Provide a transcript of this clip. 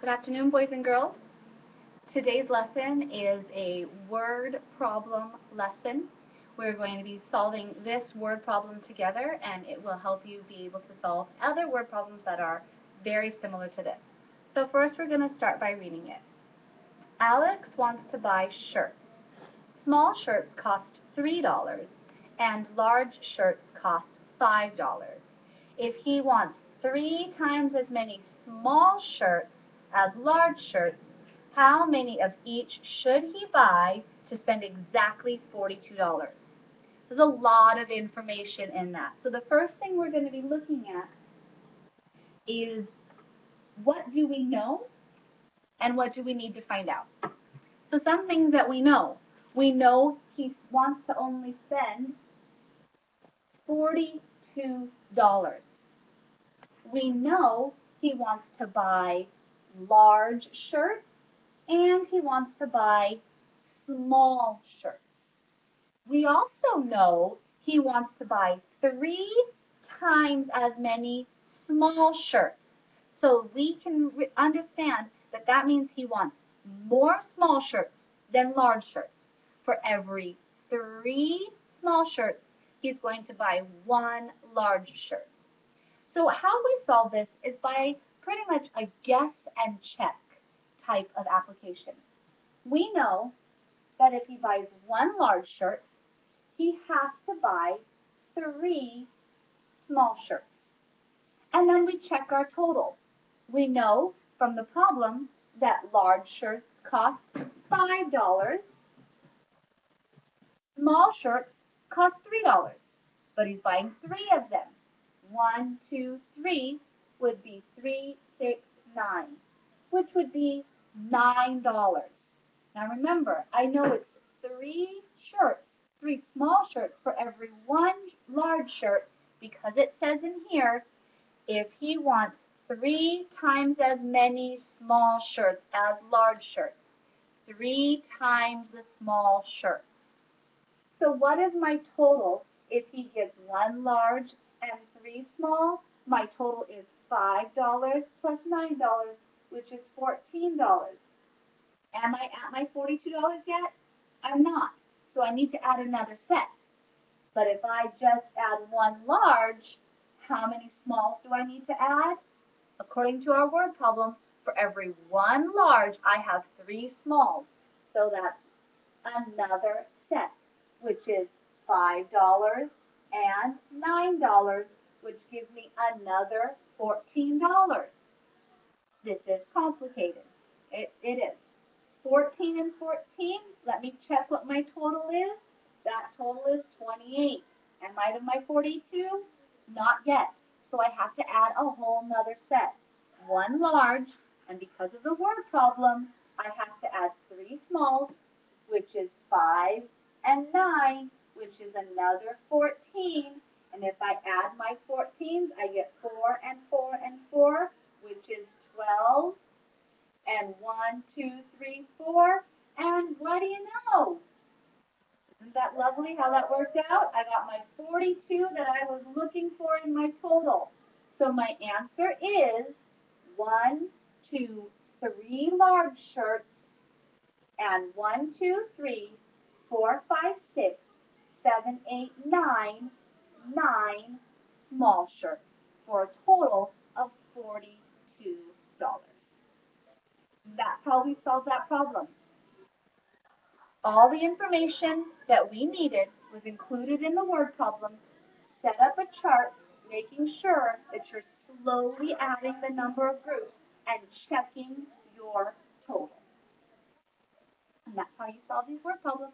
Good afternoon, boys and girls. Today's lesson is a word problem lesson. We're going to be solving this word problem together, and it will help you be able to solve other word problems that are very similar to this. So first, we're going to start by reading it. Alex wants to buy shirts. Small shirts cost $3, and large shirts cost $5. If he wants 3 times as many small shirts as large shirts, how many of each should he buy to spend exactly $42? There's a lot of information in that. So the first thing we're going to be looking at is what do we know and what do we need to find out. So some things that we know. We know he wants to only spend $42. We know he wants to buy large shirts and he wants to buy small shirts. We also know he wants to buy 3 times as many small shirts. So we can understand that that means he wants more small shirts than large shirts. For every 3 small shirts, he's going to buy 1 large shirt. So how we solve this is by pretty much a guess and check type of application. We know that if he buys 1 large shirt, he has to buy 3 small shirts. And then we check our total. We know from the problem that large shirts cost $5, small shirts cost $3, but he's buying 3 of them. 1, 2, 3 would be 3, 6, 9, which would be $9. Now remember, I know it's 3 shirts, 3 small shirts for every 1 large shirt because it says in here, if he wants 3 times as many small shirts as large shirts, 3 times the small shirts. So what is my total if he gets 1 large and 3 small? My total is $5 plus $9, which is $14. Am I at my $42 yet? I'm not. So I need to add another set. But if I just add 1 large, how many smalls do I need to add? According to our word problem, for every 1 large, I have 3 smalls. So that's another set, which is $5 and $9, which gives me another $14. This is complicated. It is. 14 and 14, let me check what my total is. That total is 28. Am I to my 42? Not yet. So I have to add a whole nother set. 1 large, and because of the word problem, I have to add 3 smalls, which is 5 and 9, which is another 14. And if I add my 14s, I get 4 and 4 and 4, which is 12. And 1, 2, 3, 4. And what do you know? Isn't that lovely how that worked out? I got my 42 that I was looking for in my total. So my answer is 1, 2, 3 large shirts and 1, 2, 3, 4, 5, 6, 7, 8, 9, 9 small shirts for a total of $42. That's how we solved that problem. All the information that we needed was included in the word problem. Set up a chart, making sure that you're slowly adding the number of groups and checking your total. And that's how you solve these word problems.